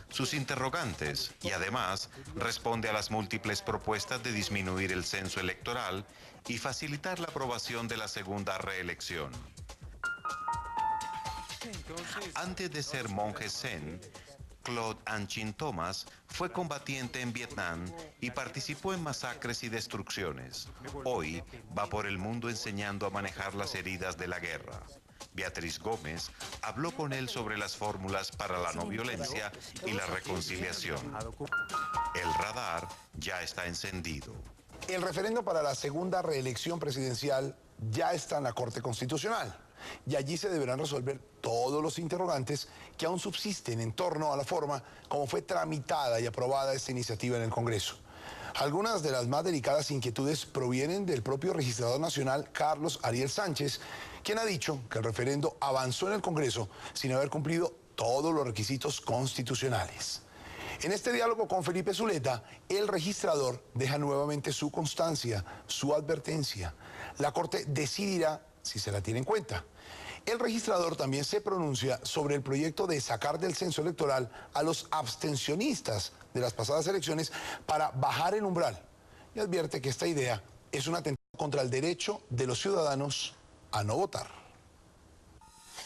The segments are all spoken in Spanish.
sus interrogantes y además responde a las múltiples propuestas de disminuir el censo electoral y facilitar la aprobación de la segunda reelección. Antes de ser monje zen, Claude Anchin Thomas fue combatiente en Vietnam y participó en masacres y destrucciones. Hoy va por el mundo enseñando a manejar las heridas de la guerra. Beatriz Gómez habló con él sobre las fórmulas para la no violencia y la reconciliación. El radar ya está encendido. El referendo para la segunda reelección presidencial ya está en la Corte Constitucional y allí se deberán resolver todos los interrogantes que aún subsisten en torno a la forma como fue tramitada y aprobada esta iniciativa en el Congreso. Algunas de las más delicadas inquietudes provienen del propio registrador nacional Carlos Ariel Sánchez, quien ha dicho que el referendo avanzó en el Congreso sin haber cumplido todos los requisitos constitucionales. En este diálogo con Felipe Zuleta, el registrador deja nuevamente su constancia, su advertencia. La Corte decidirá si se la tiene en cuenta. El registrador también se pronuncia sobre el proyecto de sacar del censo electoral a los abstencionistas de las pasadas elecciones para bajar el umbral y advierte que esta idea es un atentado contra el derecho de los ciudadanos a no votar.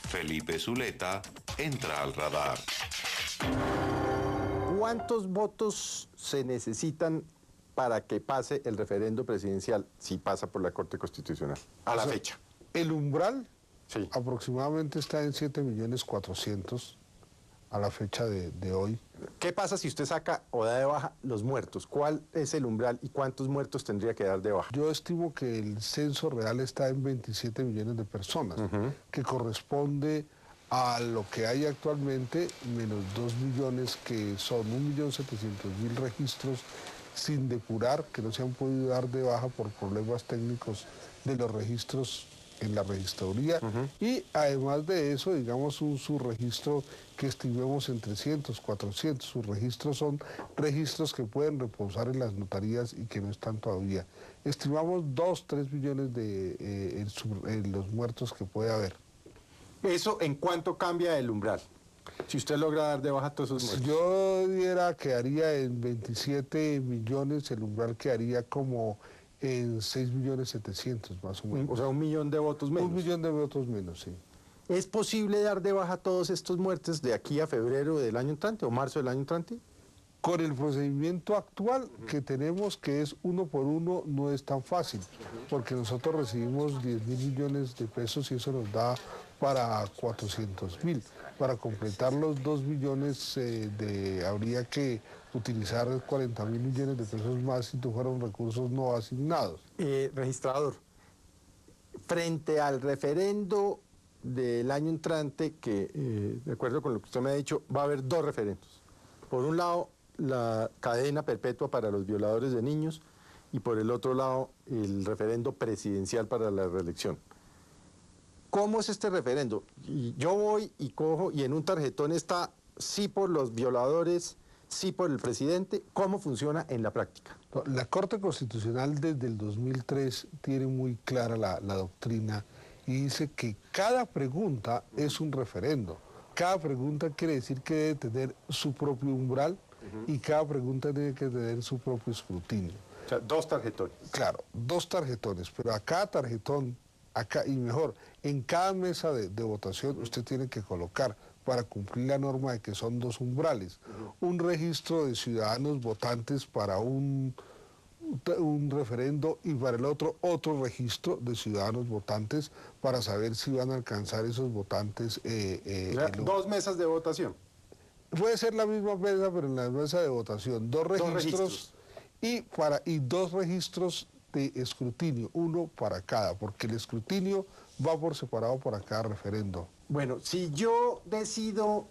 Felipe Zuleta entra al radar. ¿Cuántos votos se necesitan para que pase el referendo presidencial si pasa por la Corte Constitucional a la fecha? El umbral Sí. aproximadamente está en 7.400.000 a la fecha de hoy. ¿Qué pasa si usted saca o da de baja los muertos? ¿Cuál es el umbral y cuántos muertos tendría que dar de baja? Yo estimo que el censo real está en 27 millones de personas, que corresponde a lo que hay actualmente, menos 2 millones, que son 1.700.000 registros sin depurar, que no se han podido dar de baja por problemas técnicos de los registros en la registraduría, y además de eso, digamos, un subregistro que estimemos en 300, 400. Sus registros son registros que pueden reposar en las notarías y que no están todavía. Estimamos 2, 3 millones de los muertos que puede haber. ¿Eso en cuánto cambia el umbral? Si usted logra dar de baja todos esos Si muertos. yo diera quedaría en 27 millones, el umbral quedaría como en 6.700.000 más o menos. O sea, 1 millón de votos menos. 1 millón de votos menos, sí. ¿Es posible dar de baja todos estos muertos de aquí a febrero del año entrante o marzo del año entrante? Con el procedimiento actual que tenemos, que es 1 por 1, no es tan fácil, porque nosotros recibimos 10.000 millones de pesos y eso nos da para 400.000. Para completar los 2 millones habría que utilizar 40.000 millones de pesos más si fueran recursos no asignados. Registrador, frente al referendo del año entrante, que de acuerdo con lo que usted me ha dicho, va a haber 2 referendos. Por un lado, la cadena perpetua para los violadores de niños y por el otro lado, el referendo presidencial para la reelección. ¿Cómo es este referendo? Y yo voy y cojo y en un tarjetón está sí por los violadores, sí por el presidente. ¿Cómo funciona en la práctica? La Corte Constitucional desde el 2003 tiene muy clara la doctrina y dice que cada pregunta es un referendo. Cada pregunta quiere decir que debe tener su propio umbral y cada pregunta tiene que tener su propio escrutinio. O sea, 2 tarjetones. Claro, 2 tarjetones, pero a cada tarjetón, y mejor, en cada mesa de votación usted tiene que colocar, para cumplir la norma de que son 2 umbrales, un registro de ciudadanos votantes para un referendo y para el otro registro de ciudadanos votantes para saber si van a alcanzar esos votantes. 2 mesas de votación. Puede ser la misma mesa, pero en la mesa de votación, 2 registros. Y 2 registros de escrutinio, 1 para cada, porque el escrutinio va por separado para cada referendo. Bueno, si yo decido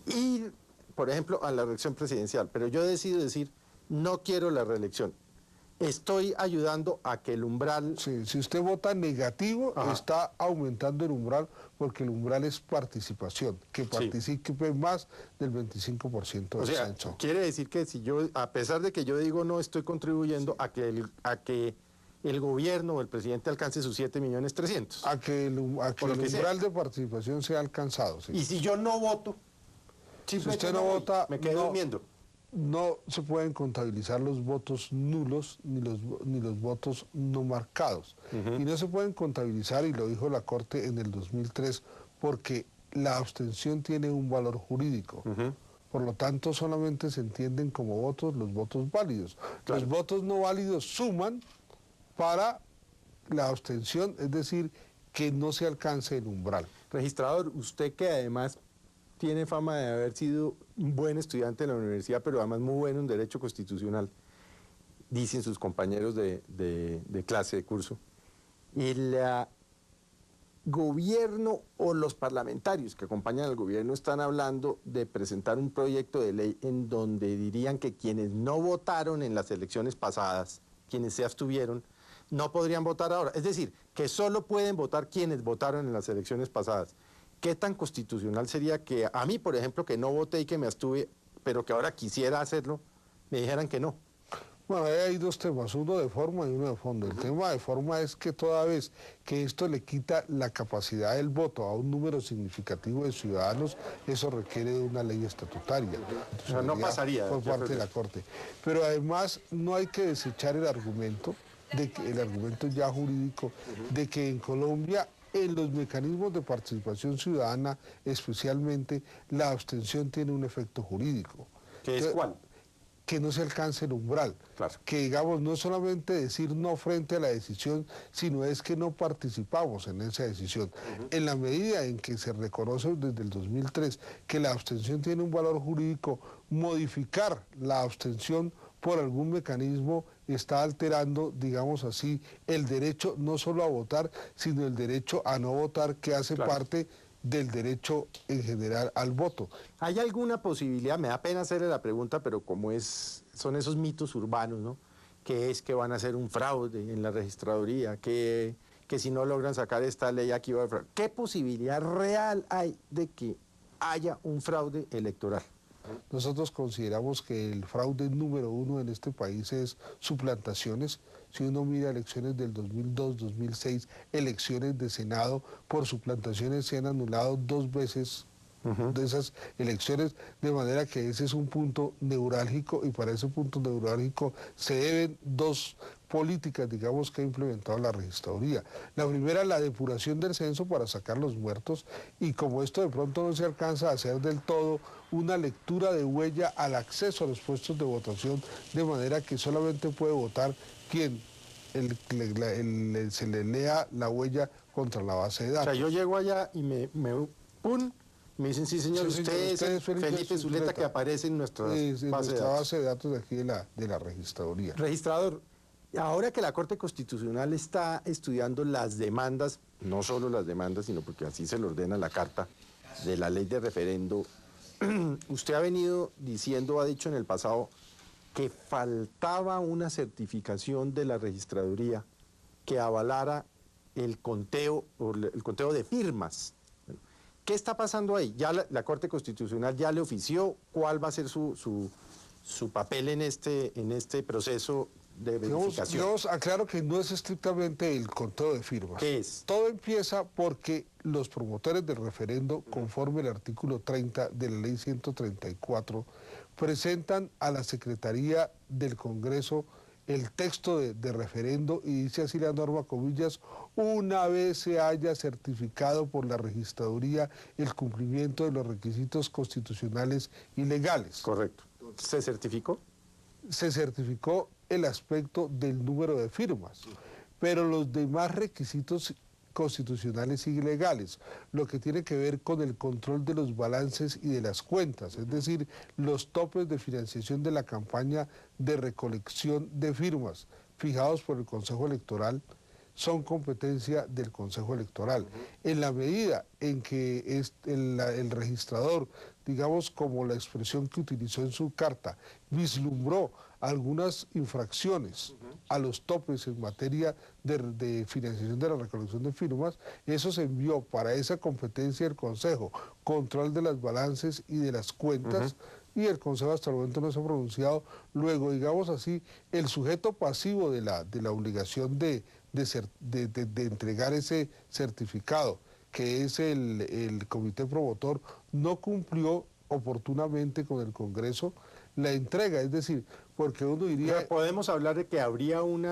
ir, por ejemplo, a la reelección presidencial, pero yo decido decir, no quiero la reelección, estoy ayudando a que el umbral... Sí, si usted vota negativo, está aumentando el umbral, porque el umbral es participación, que participe más del 25% del censo. Quiere decir que si yo, a pesar de que yo digo no, estoy contribuyendo a que el gobierno o el presidente alcance sus 7.300.000. A que el umbral de participación sea alcanzado. Sí. Y si yo no voto, Si usted no vota, me quedé durmiendo. No se pueden contabilizar los votos nulos ni los votos no marcados. Y no se pueden contabilizar, y lo dijo la Corte en el 2003, porque la abstención tiene un valor jurídico. Por lo tanto, solamente se entienden como votos los votos válidos. Claro. Los votos no válidos suman para la abstención, es decir, que no se alcance el umbral. Registrador, usted que además tiene fama de haber sido un buen estudiante en la universidad, pero además muy bueno en Derecho Constitucional, dicen sus compañeros de clase, de curso. El gobierno o los parlamentarios que acompañan al gobierno están hablando de presentar un proyecto de ley en donde dirían que quienes no votaron en las elecciones pasadas, quienes se abstuvieron, no podrían votar ahora. Es decir, que solo pueden votar quienes votaron en las elecciones pasadas. ¿Qué tan constitucional sería que a mí, por ejemplo, que no voté y que me abstuve, pero que ahora quisiera hacerlo, me dijeran que no? Bueno, hay dos temas, uno de forma y uno de fondo. El tema de forma es que toda vez que esto le quita la capacidad del voto a un número significativo de ciudadanos, eso requiere de una ley estatutaria. O sea, no pasaría. Por parte de la Corte. Pero además no hay que desechar el argumento ya jurídico de que en Colombia, en los mecanismos de participación ciudadana, especialmente, la abstención tiene un efecto jurídico. ¿Qué es cuál? Que no se alcance el umbral. Claro. Que, digamos, no es solamente decir no frente a la decisión, sino es que no participamos en esa decisión. En la medida en que se reconoce desde el 2003 que la abstención tiene un valor jurídico, modificar la abstención por algún mecanismo está alterando, digamos así, el derecho no solo a votar, sino el derecho a no votar, que hace parte del derecho en general al voto. ¿Hay alguna posibilidad? Me da pena hacerle la pregunta, pero como son esos mitos urbanos, ¿no? Que es que van a hacer un fraude en la registraduría, que si no logran sacar esta ley aquí va a haber fraude. ¿Qué posibilidad real hay de que haya un fraude electoral? Nosotros consideramos que el fraude número uno en este país es suplantaciones. Si uno mira elecciones del 2002, 2006, elecciones de Senado, por suplantaciones se han anulado 2 veces de esas elecciones, de manera que ese es un punto neurálgico, y para ese punto neurálgico se deben 2 políticas, digamos, que ha implementado la registraduría. La primera, la depuración del censo para sacar los muertos, y como esto de pronto no se alcanza a hacer del todo, una lectura de huella al acceso a los puestos de votación, de manera que solamente puede votar quien se le lea la huella contra la base de datos. O sea, yo llego allá y me me dicen, sí señor, Sí, usted señor, es Felipe Zuleta, que aparece en nuestra base de datos de aquí de la registraduría. Registrador, ahora que la Corte Constitucional está estudiando las demandas, no solo las demandas, sino porque así se le ordena la carta de la ley de referendo, usted ha venido diciendo, ha dicho en el pasado, que faltaba una certificación de la registraduría que avalara el conteo de firmas. ¿Qué está pasando ahí? Ya la Corte Constitucional ya le ofició cuál va a ser su papel en este proceso de verificación. Yo aclaro que no es estrictamente el conteo de firmas. ¿Qué es? Todo empieza porque los promotores del referendo, conforme el artículo 30 de la ley 134, presentan a la Secretaría del Congreso el texto de referendo, y dice así la norma, comillas, una vez se haya certificado por la registraduría el cumplimiento de los requisitos constitucionales y legales. Correcto. ¿Se certificó? Se certificó el aspecto del número de firmas, pero los demás requisitos constitucionales y legales, lo que tiene que ver con el control de los balances y de las cuentas, es decir, los topes de financiación de la campaña de recolección de firmas fijados por el Consejo Electoral, son competencia del Consejo Electoral. En la medida en que el registrador, digamos, como la expresión que utilizó en su carta, vislumbró algunas infracciones a los topes en materia de financiación de la recolección de firmas, eso se envió para esa competencia del Consejo, control de las balances y de las cuentas, y el Consejo hasta el momento no se ha pronunciado. Luego, digamos así, el sujeto pasivo de la obligación de entregar ese certificado, que es el comité promotor, no cumplió oportunamente con el Congreso la entrega, es decir, porque uno diría... Podemos hablar de que habría un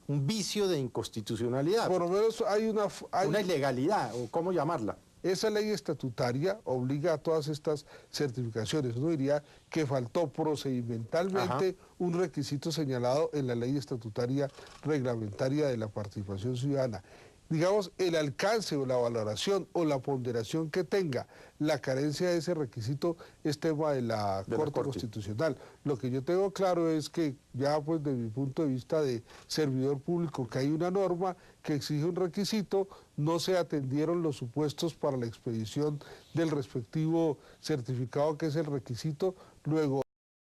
vicio de inconstitucionalidad, Por lo menos hay una ilegalidad, o cómo llamarla. Esa ley estatutaria obliga a todas estas certificaciones. Uno diría que faltó procedimentalmente un requisito señalado en la ley estatutaria reglamentaria de la participación ciudadana. Digamos, el alcance o la valoración o la ponderación que tenga la carencia de ese requisito es tema de la Corte Constitucional. Lo que yo tengo claro es que ya pues desde mi punto de vista de servidor público, que hay una norma que exige un requisito, no se atendieron los supuestos para la expedición del respectivo certificado que es el requisito, luego